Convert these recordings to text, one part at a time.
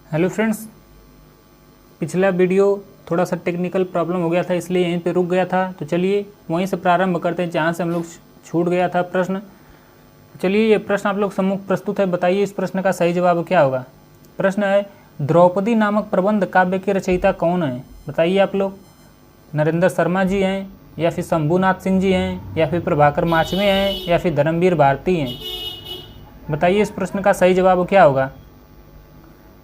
Hello friends, पिछला video थोड़ा सा टेक्निकल प्रॉब्लम हो गया था, इसलिए यहीं पे रुक गया था। तो चलिए वहीं से प्रारंभ करते हैं जहाँ से हम लोग छूट गया था प्रश्न। चलिए ये प्रश्न आप लोग सम्मुख प्रस्तुत है, बताइए इस प्रश्न का सही जवाब क्या होगा। प्रश्न है, द्रौपदी नामक प्रबंध काव्य के रचयिता कौन है? बताइए आप लोग। नरेंद्र शर्मा जी हैं, या फिर शंभूनाथ सिंह जी हैं, या फिर प्रभाकर माचवे हैं, या फिर धर्मवीर भारती हैं? बताइए इस प्रश्न का सही जवाब क्या होगा।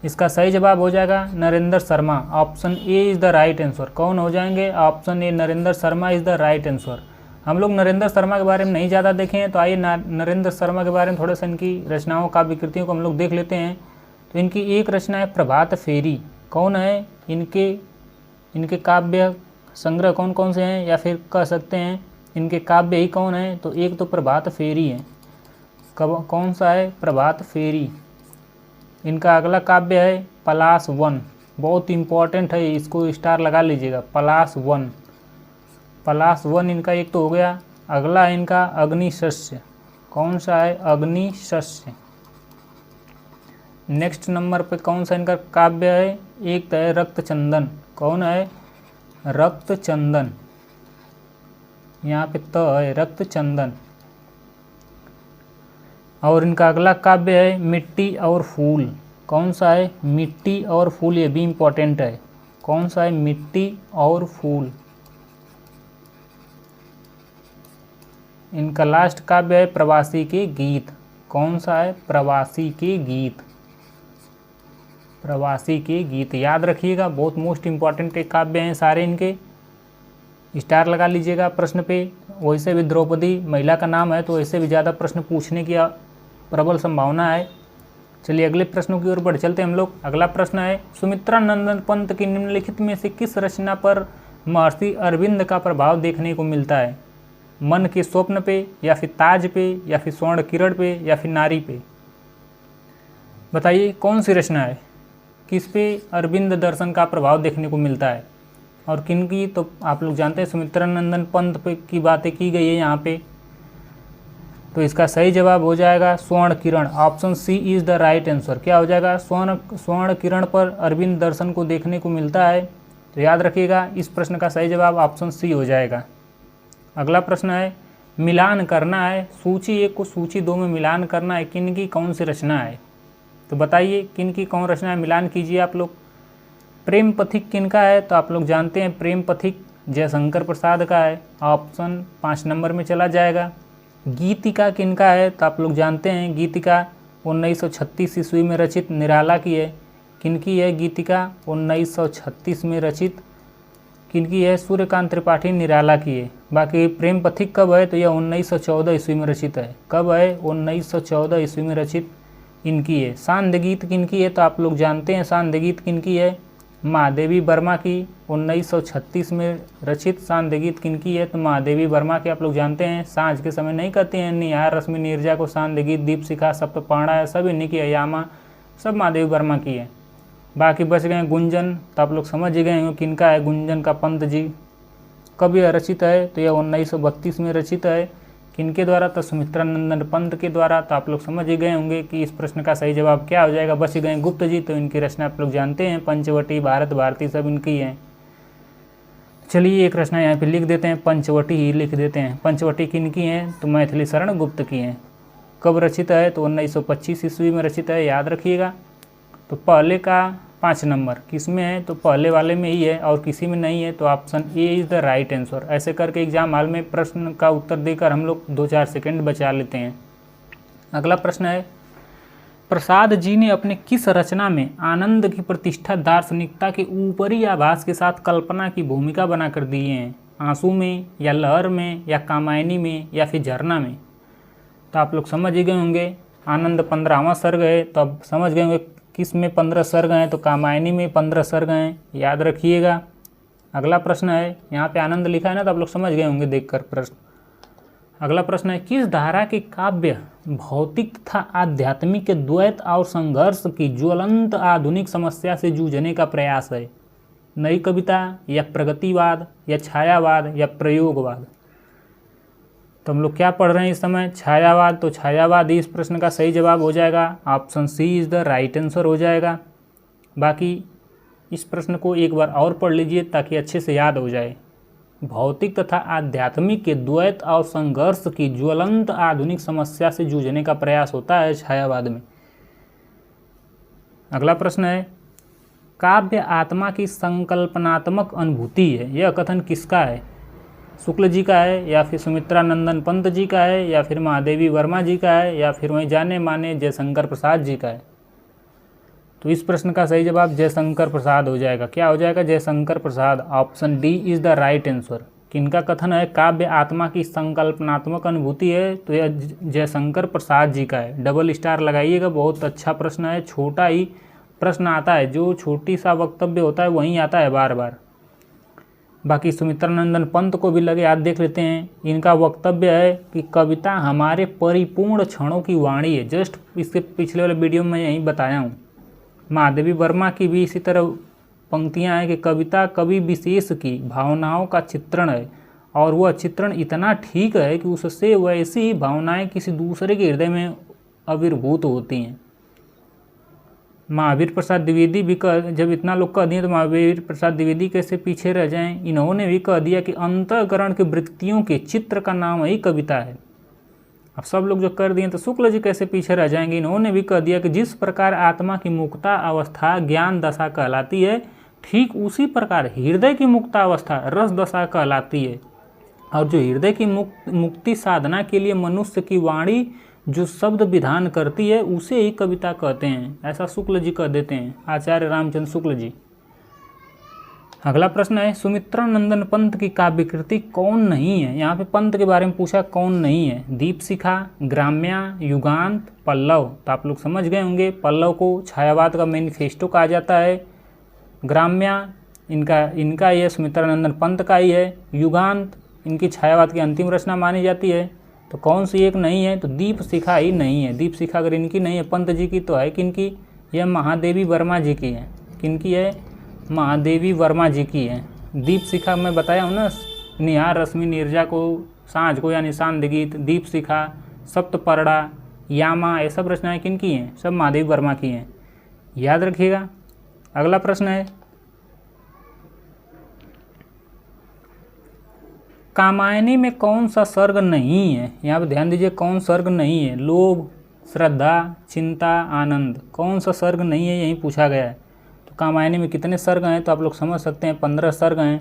इसका सही जवाब हो जाएगा Narendra Sharma. Option A is the right answer. कौन हो जाएंगे? Option A Narendra Sharma is the right answer. हम लोग नरेंद्र शर्मा के बारे में नहीं ज़्यादा देखे हैं, तो आइए नरेंद्र शर्मा के बारे में थोड़ा सा इनकी रचनाओं का विकृतियों को हम लोग देख लेते हैं। तो इनकी एक रचना है प्रभात फेरी। कौन है इनके काव्य संग्रह कौन कौन से हैं, या फिर कह सकते हैं इनके काव्य ही कौन है? तो एक तो प्रभात फेरी है। कौन सा है? प्रभात फेरी। इनका अगला काव्य है पलाश वन। बहुत इम्पॉर्टेंट है, इसको स्टार लगा लीजिएगा। पलाश वन इनका एक तो हो गया। अगला है इनका अग्निशस्य। कौन सा है? अग्निशस्य। नेक्स्ट नंबर पे कौन सा इनका काव्य है? एक तो है रक्तचंदन। कौन है? रक्तचंदन। यहाँ पे त है रक्तचंदन। और इनका अगला काव्य है मिट्टी और फूल। कौन सा है? मिट्टी और फूल। ये भी इम्पोर्टेंट है। कौन सा है? मिट्टी और फूल। इनका लास्ट काव्य है प्रवासी के गीत। कौन सा है? प्रवासी के गीत। प्रवासी के गीत याद रखिएगा, बहुत मोस्ट इम्पॉर्टेंट एक काव्य हैं सारे इनके। स्टार लगा लीजिएगा प्रश्न पे। वैसे भी द्रौपदी महिला का नाम है, तो वैसे भी ज़्यादा प्रश्न पूछने की प्रबल संभावना है। चलिए अगले प्रश्नों की ओर बढ़ चलते हैं हम लोग। अगला प्रश्न है, सुमित्रा नंदन पंत की निम्नलिखित में से किस रचना पर महर्षि अरविंद का प्रभाव देखने को मिलता है? मन के स्वप्न पे, या फिर ताज पे, या फिर स्वर्ण किरण पे, या फिर नारी पे? बताइए कौन सी रचना है, किस पे अरविंद दर्शन का प्रभाव देखने को मिलता है और किन की? तो आप लोग जानते हैं सुमित्रा नंदन पंत पे की बातें की गई है यहाँ पे। तो इसका सही जवाब हो जाएगा Swarn Kiran. Option C is the right answer. क्या हो जाएगा? स्वर्ण किरण पर अरविंद दर्शन को देखने को मिलता है। तो याद रखिएगा, इस प्रश्न का सही जवाब ऑप्शन सी हो जाएगा। अगला प्रश्न है, मिलान करना है, सूची 1 को सूची 2 में मिलान करना है, किन की कौन सी रचना है? तो बताइए किन की कौन रचना है, मिलान कीजिए आप लोग। प्रेम पथिक किन का है? तो आप लोग जानते हैं प्रेम पथिक जयशंकर प्रसाद का है। ऑप्शन 5 नंबर में चला जाएगा। गीतिका किनका है? तो आप लोग जानते हैं गीतिका 1936 ईस्वी में रचित निराला की है। किनकी है गीतिका? 1936 में रचित किनकी है? सूर्यकांत त्रिपाठी निराला की है। बाकी प्रेम पथिक कब है? तो यह 1914 ईस्वी में रचित है। कब है? 1914 ईस्वी में रचित इनकी है। सांध्य गीत किनकी है? तो आप लोग जानते हैं सांध्य गीत किनकी है? महादेवी वर्मा की। 1936 में रचित सांध्य गीत किनकी है? तो महादेवी वर्मा की। आप लोग जानते हैं सांझ के समय नहीं कहते हैं निहार रश्मि नीरजा को सांध्य गीत, दीपशिखा सप्तपाणा है, सब इन्हीं की है। यामा सब महादेवी वर्मा की है। बाकी बच गए गुंजन। तो आप लोग समझ गए होंगे किनका है, गुंजन का पंत जी। कब यह रचित है? तो यह 1932 में रचित है। किनके द्वारा? तो सुमित्रा नंदन पंत के द्वारा। तो आप लोग समझ ही गए होंगे कि इस प्रश्न का सही जवाब क्या हो जाएगा। बच गए गुप्त जी, तो इनकी रचना आप लोग जानते हैं पंचवटी, भारत भारती सब इनकी हैं। चलिए एक रचना यहाँ पे लिख देते हैं, पंचवटी ही लिख देते हैं। पंचवटी किनकी हैं? तो मैथिली शरण गुप्त की हैं। कब रचित है? तो 1925 ईस्वी में रचित है, याद रखिएगा। तो पहले का 5 नंबर किस में है? तो पहले वाले में ही है और किसी में नहीं है। तो option A is the right answer. ऐसे करके एग्जाम हॉल में प्रश्न का उत्तर देकर हम लोग 2-4 सेकंड बचा लेते हैं। अगला प्रश्न है, प्रसाद जी ने अपने किस रचना में आनंद की प्रतिष्ठा दार्शनिकता के ऊपरी आभास के साथ कल्पना की भूमिका बनाकर दिए हैं? आंसू में, या लहर में, या कामायनी में, या फिर झरना में? तो आप लोग समझ ही गए होंगे आनंद 15वां सर्ग है। तो अब समझ गए होंगे किस में 15 सर्ग हैं? तो कामायनी में 15 सर्ग हैं, याद रखिएगा। अगला प्रश्न है, यहाँ पे आनंद लिखा है ना, तो आप लोग समझ गए होंगे देखकर प्रश्न। अगला प्रश्न है, किस धारा के काव्य भौतिक तथा आध्यात्मिक के द्वैत और संघर्ष की ज्वलंत आधुनिक समस्या से जूझने का प्रयास है? नई कविता, या प्रगतिवाद, या छायावाद, या प्रयोगवाद? तो हम लोग क्या पढ़ रहे हैं इस समय? छायावाद। तो छायावाद ही इस प्रश्न का सही जवाब हो जाएगा। Option C is the right answer हो जाएगा। बाकी इस प्रश्न को एक बार और पढ़ लीजिए ताकि अच्छे से याद हो जाए। भौतिक तथा आध्यात्मिक के द्वैत और संघर्ष की ज्वलंत आधुनिक समस्या से जूझने का प्रयास होता है छायावाद में। अगला प्रश्न है, काव्य आत्मा की संकल्पनात्मक अनुभूति है, यह कथन किसका है? शुक्ल जी का है, या फिर सुमित्रानंदन पंत जी का है, या फिर महादेवी वर्मा जी का है, या फिर वहीं जाने माने जयशंकर प्रसाद जी का है? तो इस प्रश्न का सही जवाब जयशंकर प्रसाद हो जाएगा। क्या हो जाएगा? Jaishankar Prasad. Option D is the right answer. किनका कथन है काव्य आत्मा की संकल्पनात्मक अनुभूति है? तो यह जयशंकर प्रसाद जी का है। डबल स्टार लगाइएगा, बहुत अच्छा प्रश्न है। छोटा ही प्रश्न आता है, जो छोटी सा वक्तव्य होता है वहीं आता है बार बार। बाकी सुमित्रानंदन पंत को भी लगे हाथ देख लेते हैं। इनका वक्तव्य है कि कविता हमारे परिपूर्ण क्षणों की वाणी है। जस्ट इसके पिछले वाले वीडियो में यही बताया हूँ। महादेवी वर्मा की भी इसी तरह पंक्तियाँ हैं कि कविता कवि विशेष की भावनाओं का चित्रण है, और वह चित्रण इतना ठीक है कि उससे वैसी ही भावनाएं किसी दूसरे के हृदय में आविर्भूत होती हैं। महावीर प्रसाद द्विवेदी भी जब इतना लोग कह दिए तो महावीर प्रसाद द्विवेदी कैसे पीछे रह जाएं? इन्होंने भी कह दिया कि अंतःकरण की वृत्तियों के चित्र का नाम ही कविता है। अब सब लोग जो कर दिए तो शुक्ल जी कैसे पीछे रह जाएंगे? इन्होंने भी कह दिया कि जिस प्रकार आत्मा की मुक्ता अवस्था ज्ञान दशा कहलाती है, ठीक उसी प्रकार हृदय की मुक्ता अवस्था रस दशा कहलाती है। और जो हृदय की मुक्ति साधना के लिए मनुष्य की वाणी जो शब्द विधान करती है उसे ही कविता कहते हैं, ऐसा शुक्ल जी कह देते हैं, आचार्य रामचंद्र शुक्ल जी। अगला प्रश्न है, सुमित्रानंदन पंत की काव्यकृति कौन नहीं है? यहाँ पे पंत के बारे में पूछा, कौन नहीं है? दीपशिखा, ग्राम्या, युगांत, पल्लव। तो आप लोग समझ गए होंगे, पल्लव को छायावाद का मैनिफेस्टो कहा जाता है। ग्राम्या इनका यह सुमित्रानंदन पंत का ही है। युगांत इनकी छायावाद की अंतिम रचना मानी जाती है। तो कौन सी एक नहीं है? तो दीपशिखा ही नहीं है। दीपशिखा अगर इनकी नहीं है पंत जी की, तो है किनकी? यह महादेवी वर्मा जी की है। किनकी है? महादेवी वर्मा जी की है। दीपशिखा मैं बताया हूँ ना, निहार रश्मि नीरजा को सांझ को यानी शांत गीत, दीपशिखा, सप्तपर्णा, यामा, ये सब रचनाएं किनकी हैं? सब महादेवी वर्मा की हैं, याद रखिएगा। अगला प्रश्न है, कामायनी में कौन सा सर्ग नहीं है? यहाँ पर ध्यान दीजिए, कौन सर्ग नहीं है? लोभ, श्रद्धा, चिंता, आनंद, कौन सा सर्ग नहीं है यही पूछा गया है। तो कामायनी में कितने सर्ग हैं? तो आप लोग समझ सकते हैं 15 सर्ग हैं।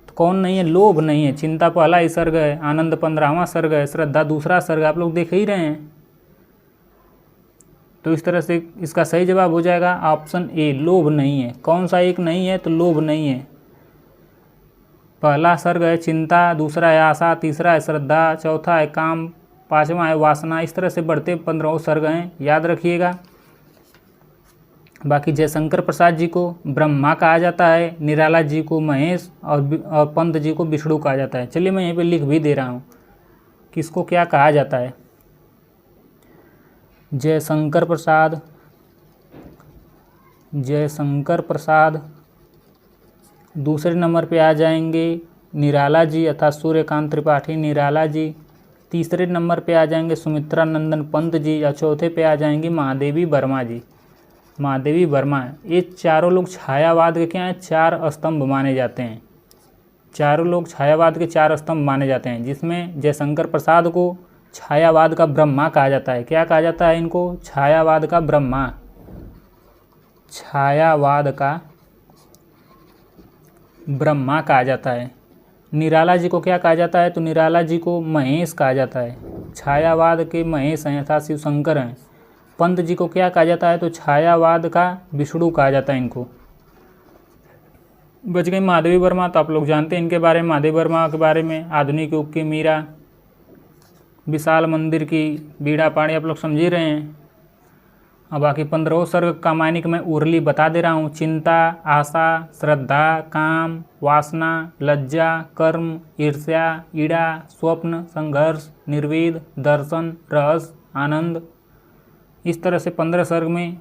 तो कौन नहीं है? लोभ नहीं है, चिंता पहला ही सर्ग है, आनंद 15वां सर्ग है, श्रद्धा दूसरा सर्ग, आप लोग देख ही रहे हैं। तो इस तरह से इसका सही जवाब हो जाएगा ऑप्शन ए, लोभ नहीं है। कौन सा एक नहीं है? तो लोभ नहीं है। पहला सर्ग है चिंता, दूसरा है आशा, तीसरा है श्रद्धा, चौथा है काम, पांचवा है वासना। इस तरह से बढ़ते 15 सर्ग हैं, याद रखिएगा। बाकी जयशंकर प्रसाद जी को ब्रह्मा कहा जाता है, निराला जी को महेश और पंत जी को विष्णु कहा जाता है। चलिए मैं यहीं पे लिख भी दे रहा हूँ किसको क्या कहा जाता है। जयशंकर प्रसाद दूसरे नंबर पे आ जाएंगे निराला जी अर्थात सूर्यकांत त्रिपाठी निराला जी। तीसरे नंबर पे आ जाएंगे सुमित्रानंदन पंत जी, या चौथे पे आ जाएंगी महादेवी वर्मा जी। महादेवी वर्मा, ये चारों लोग छायावाद के क्या हैं? 4 स्तंभ माने जाते हैं। चारों लोग छायावाद के 4 स्तंभ माने जाते हैं, जिसमें जयशंकर प्रसाद को छायावाद का ब्रह्मा कहा जाता है। क्या कहा जाता है इनको? छायावाद का ब्रह्मा, छायावाद का ब्रह्मा कहा जाता है। निराला जी को क्या कहा जाता है? तो निराला जी को महेश कहा जाता है, छायावाद के महेश हैं अर्थात शिव शंकर हैं। पंत जी को क्या कहा जाता है? तो छायावाद का विष्णु कहा जाता है इनको। बच गई महादेवी वर्मा, तो आप लोग जानते हैं इनके बारे में। महादेवी वर्मा के बारे में आधुनिक युग की मीरा, विशाल मंदिर की बीड़ा पाणी, आप लोग समझ ही रहे हैं। अब बाकी 15 सर्ग कामायनी को मैं उर्ली बता दे रहा हूँ। चिंता, आशा, श्रद्धा, काम, वासना, लज्जा, कर्म, ईर्ष्या, ईड़ा, स्वप्न, संघर्ष, निर्वेद, दर्शन, रहस्य, आनंद। इस तरह से 15 सर्ग में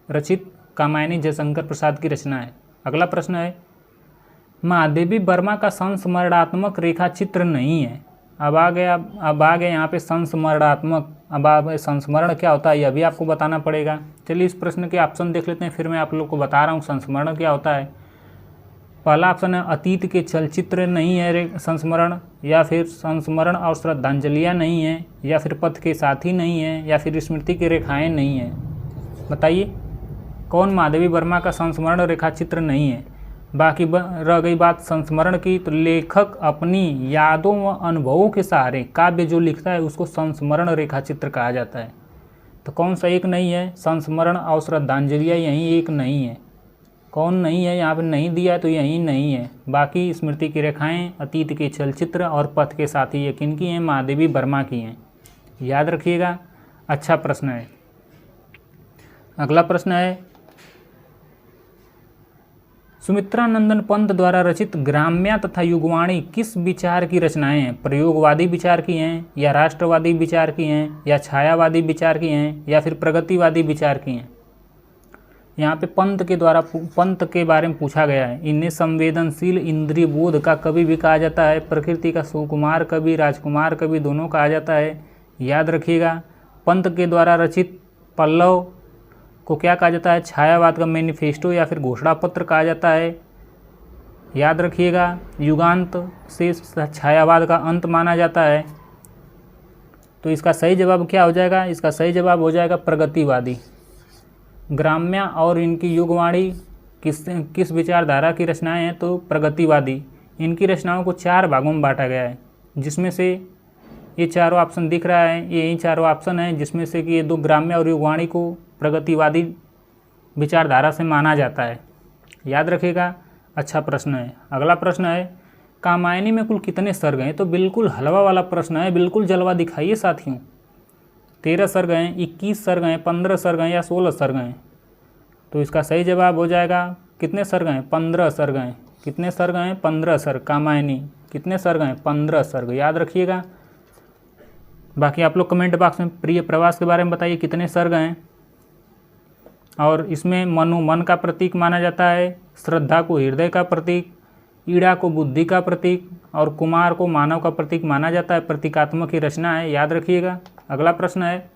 रचित कामायनी जयशंकर प्रसाद की रचना है। अगला प्रश्न है, महादेवी वर्मा का संस्मरणात्मक रेखा चित्र नहीं है। अब आ गया यहाँ पे संस्मरणात्मक। अब संस्मरण क्या होता है यह भी आपको बताना पड़ेगा। चलिए इस प्रश्न के ऑप्शन देख लेते हैं, फिर मैं आप लोग को बता रहा हूँ संस्मरण क्या होता है। पहला ऑप्शन है अतीत के चलचित्र नहीं है संस्मरण, या फिर संस्मरण और श्रद्धांजलियाँ नहीं है, या फिर पथ के साथी नहीं है, या फिर स्मृति की रेखाएँ नहीं है। बताइए कौन महादेवी वर्मा का संस्मरण रेखा चित्र नहीं है। बाकी रह गई बात संस्मरण की, तो लेखक अपनी यादों व अनुभवों के सहारे काव्य जो लिखता है उसको संस्मरण रेखा चित्र कहा जाता है। तो कौन सा एक नहीं है, संस्मरण और श्रद्धांजलियाँ यहीं एक नहीं है। कौन नहीं है यहाँ पर नहीं दिया तो यहीं नहीं है। बाकी स्मृति की रेखाएं, अतीत के चलचित्र और पथ के साथी ये किनकी हैं, महादेवी वर्मा की हैं। याद रखिएगा, अच्छा प्रश्न है। अगला प्रश्न है सुमित्रा नंदन पंत द्वारा रचित ग्राम्या तथा युगवाणी किस विचार की रचनाएं हैं। प्रयोगवादी विचार की हैं, या राष्ट्रवादी विचार की हैं, या छायावादी विचार की हैं, या फिर प्रगतिवादी विचार की हैं। यहाँ पे पंत के बारे में पूछा गया है। इन्हें संवेदनशील इंद्रिय बोध का कवि भी कहा जाता है, प्रकृति का सुकुमार कवि, राजकुमार कवि दोनों कहा जाता है। याद रखिएगा, पंत के द्वारा रचित पल्लव को क्या कहा जाता है, छायावाद का मैनिफेस्टो या फिर घोषणा पत्र कहा जाता है। याद रखिएगा, युगांत से छायावाद का अंत माना जाता है। तो इसका सही जवाब क्या हो जाएगा, इसका सही जवाब हो जाएगा प्रगतिवादी। ग्राम्या और इनकी युगवाणी किस विचारधारा की रचनाएं हैं, तो प्रगतिवादी। इनकी रचनाओं को 4 भागों में बांटा गया है, जिसमें से ये चारों ऑप्शन दिख रहा है, यही चारों ऑप्शन हैं, जिसमें से कि ये 2 ग्राम्या और युगवाणी को प्रगतिवादी विचारधारा से माना जाता है। याद रखिएगा, अच्छा प्रश्न है। अगला प्रश्न है कामायनी में कुल कितने सर्ग हैं। तो बिल्कुल हलवा वाला प्रश्न है, बिल्कुल जलवा दिखाइए साथियों। 13 सर्ग हैं, 21 सर्ग हैं, 15 सर्ग हैं, या 16 सर्ग हैं। तो इसका सही जवाब हो जाएगा कितने सर्ग हैं, 15 सर्ग हैं। कितने सर्ग हैं, 15 सर्ग। कामायनी कितने सर्ग हैं, 15 सर्ग। याद रखिएगा। बाकी आप लोग कमेंट बॉक्स में प्रिय प्रवास के बारे में बताइए कितने सर्ग हैं। और इसमें मनु मन का प्रतीक माना जाता है, श्रद्धा को हृदय का प्रतीक, ईड़ा को बुद्धि का प्रतीक, और कुमार को मानव का प्रतीक माना जाता है। प्रतीकात्मक की रचना है, याद रखिएगा। अगला प्रश्न है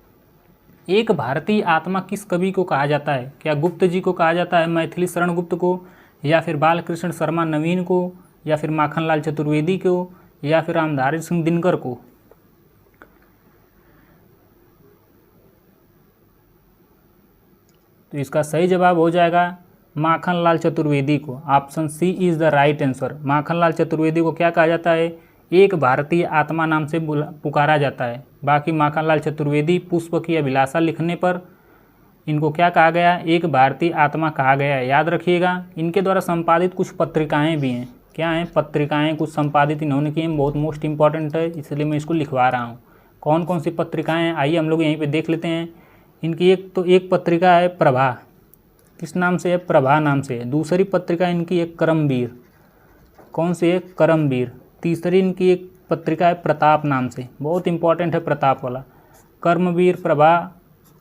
एक भारतीय आत्मा किस कवि को कहा जाता है। क्या गुप्त जी को कहा जाता है, मैथिली शरण गुप्त को, या फिर बालकृष्ण शर्मा नवीन को, या फिर माखनलाल चतुर्वेदी को, या फिर रामधारी सिंह दिनकर को। तो इसका सही जवाब हो जाएगा माखनलाल चतुर्वेदी को। Option C is the right answer. Makhanlal Chaturvedi को क्या कहा जाता है, एक भारतीय आत्मा नाम से पुकारा जाता है। बाकी माखनलाल चतुर्वेदी पुष्प की अभिलाषा लिखने पर इनको क्या कहा गया, एक भारतीय आत्मा कहा गया है। याद रखिएगा। इनके द्वारा संपादित कुछ पत्रिकाएं भी हैं। क्या हैं, पत्रिकाएं कुछ संपादित इन्होंने की हैं, बहुत मोस्ट इंपॉर्टेंट है, इसलिए मैं इसको लिखवा रहा हूँ। कौन कौन सी पत्रिकाएं हैं आइए हम लोग यहीं पे देख लेते हैं। इनकी एक पत्रिका है प्रभा, किस नाम से है, प्रभा नाम से है। दूसरी पत्रिका इनकी एक करमवीर, कौन सी है, करमवीर। तीसरी इनकी एक पत्रिका है प्रताप नाम से, बहुत इंपॉर्टेंट है प्रताप वाला। कर्मवीर, प्रभा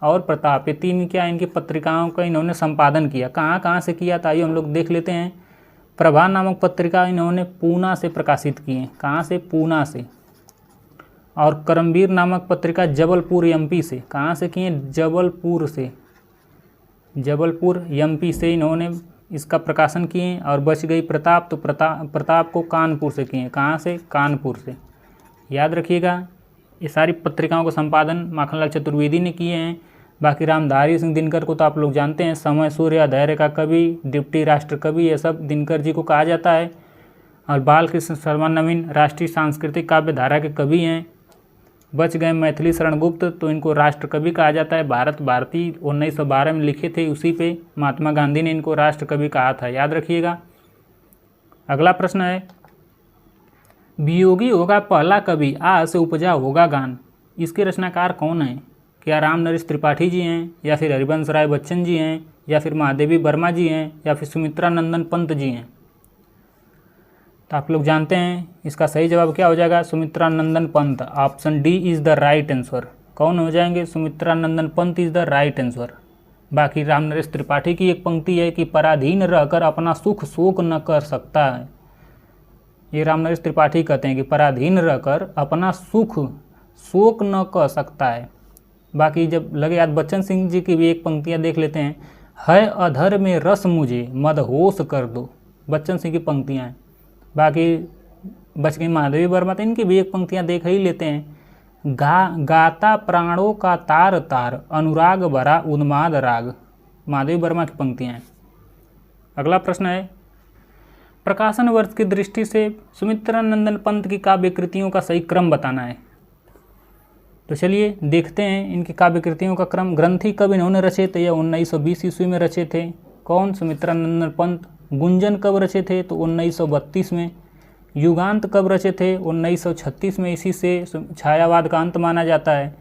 और प्रताप, ये 3 क्या इनकी पत्रिकाओं का इन्होंने संपादन किया। कहाँ से किया था आइए हम लोग देख लेते हैं। प्रभा नामक पत्रिका इन्होंने पूना से प्रकाशित की है। कहाँ से, पूना से। और करमवीर नामक पत्रिका जबलपुर एमपी से। कहाँ से किए, जबलपुर से, जबलपुर एमपी से इन्होंने इसका प्रकाशन किए। और बच गई प्रताप, तो प्रताप को कानपुर से किए। कहाँ से, कानपुर से। याद रखिएगा। ये सारी पत्रिकाओं का संपादन माखनलाल चतुर्वेदी ने किए हैं। बाकी रामधारी सिंह दिनकर को तो आप लोग जानते हैं, समय सूर्य धैर्य का कवि, डिप्टी राष्ट्र कवि, ये सब दिनकर जी को कहा जाता है। और बालकृष्ण शर्मा नवीन राष्ट्रीय सांस्कृतिक काव्य धारा के कवि हैं। बच गए मैथिली शरण गुप्त, तो इनको राष्ट्र कवि कहा जाता है। भारत भारती 1912 में लिखे थे, उसी पे महात्मा गांधी ने इनको राष्ट्र कवि कहा था। याद रखिएगा। अगला प्रश्न है वियोगी होगा पहला कवि, आ से उपजा होगा गान। इसके रचनाकार कौन हैं। क्या राम नरेश त्रिपाठी जी हैं, या फिर हरिवंश राय बच्चन जी हैं, या फिर महादेवी वर्मा जी हैं, या फिर सुमित्रा नंदन पंत जी हैं। तो आप लोग जानते हैं इसका सही जवाब क्या हो जाएगा, Sumitra Nandan Pant. Option D is the right answer. कौन हो जाएंगे, Sumitra Nandan Pant is the right answer. बाकी राम नरेश त्रिपाठी की एक पंक्ति है कि पराधीन रहकर अपना सुख शोक न कर सकता है। ये रामनरेश त्रिपाठी कहते हैं कि पराधीन रहकर अपना सुख शोक न कह सकता है। बाकी जब लगे याद, बच्चन सिंह जी की भी एक पंक्तियाँ देख लेते हैं। है अधर में रस मुझे मदहोश कर दो, बच्चन सिंह की पंक्तियाँ हैं। बाकी बच गई महादेवी वर्मा, तो इनकी भी एक पंक्तियाँ देख ही लेते हैं। गाता प्राणों का तार तार अनुराग भरा उन्माद राग, महादेवी वर्मा की पंक्तियाँ हैं। अगला प्रश्न है, प्रकाशन वर्ष की दृष्टि से सुमित्रानंदन पंत की काव्य कृतियों का सही क्रम बताना है। तो चलिए देखते हैं इनकी काव्य कृतियों का क्रम। ग्रंथि कब इन्होंने रचे थे? या 1920 ईस्वी में रचे थे। कौन? सुमित्रानंदन पंत। गुंजन कब रचे थे? तो 1932 में। युगांत कब रचे थे? 1936 में, इसी से छायावाद का अंत माना जाता है।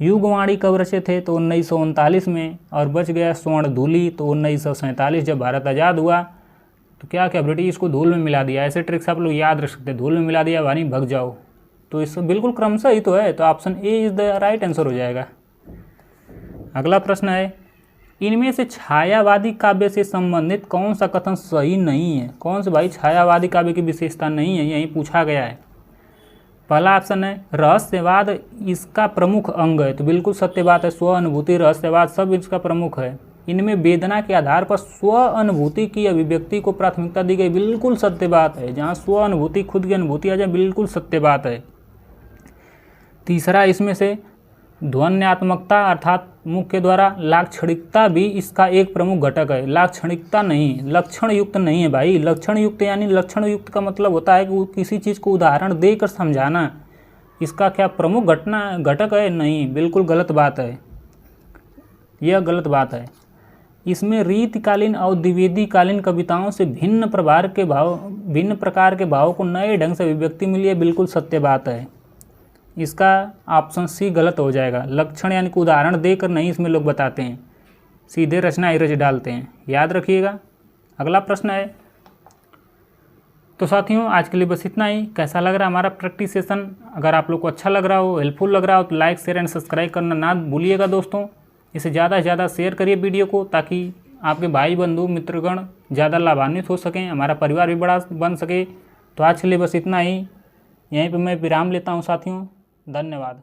युगवाणी कब रचे थे? तो 1939 में। और बच गया स्वर्णधूलि, तो 1947 जब भारत आज़ाद हुआ तो क्या ब्रिटिश को धूल में मिला दिया। ऐसे ट्रिक्स आप लोग याद रख सकते हैं, धूल में मिला दिया वानी भग जाओ। तो इस बिल्कुल क्रमशः ही तो है, तो option A is the right answer हो जाएगा। अगला प्रश्न है, इनमें से छायावादी काव्य से संबंधित कौन सा कथन सही नहीं है? कौन से भाई छायावादी काव्य की विशेषता नहीं है, यही पूछा गया है। पहला ऑप्शन है रहस्यवाद इसका प्रमुख अंग है, तो बिल्कुल सत्य बात है। स्व अनुभूति, रहस्यवाद सब इसका प्रमुख है। इनमें वेदना के आधार पर स्व अनुभूति की अभिव्यक्ति को प्राथमिकता दी गई, बिल्कुल सत्य बात है। जहाँ स्व अनुभूति, खुद की अनुभूति आ जाए, बिल्कुल सत्य बात है। तीसरा, इसमें से ध्वन्यात्मकता अर्थात मुख के द्वारा लाक्षणिकता भी इसका एक प्रमुख घटक है। लाक्षणिकता नहीं, लक्षण युक्त नहीं है भाई। लक्षण युक्त यानी लक्षण युक्त का मतलब होता है कि किसी चीज़ को उदाहरण देकर समझाना। इसका क्या प्रमुख घटक है? नहीं, बिल्कुल गलत बात है, यह गलत बात है। इसमें रीतिकालीन और द्विवेदीकालीन कविताओं से भिन्न प्रकार के भावों को नए ढंग से अभिव्यक्ति मिली है, बिल्कुल सत्य बात है। इसका ऑप्शन सी गलत हो जाएगा। लक्षण यानी कि उदाहरण देकर नहीं इसमें लोग बताते हैं, सीधे रचना ही रच डालते हैं, याद रखिएगा। अगला प्रश्न है, तो साथियों आज के लिए बस इतना ही। कैसा लग रहा है हमारा प्रैक्टिस सेशन? अगर आप लोग को अच्छा लग रहा हो, हेल्पफुल लग रहा हो, तो लाइक शेयर एंड सब्सक्राइब करना ना भूलिएगा दोस्तों। इसे ज़्यादा से ज़्यादा शेयर करिए वीडियो को, ताकि आपके भाई बंधु मित्रगण ज़्यादा लाभान्वित हो सकें, हमारा परिवार भी बड़ा बन सके। तो आज के लिए बस इतना ही, यहीं पर मैं विराम लेता हूँ साथियों, धन्यवाद।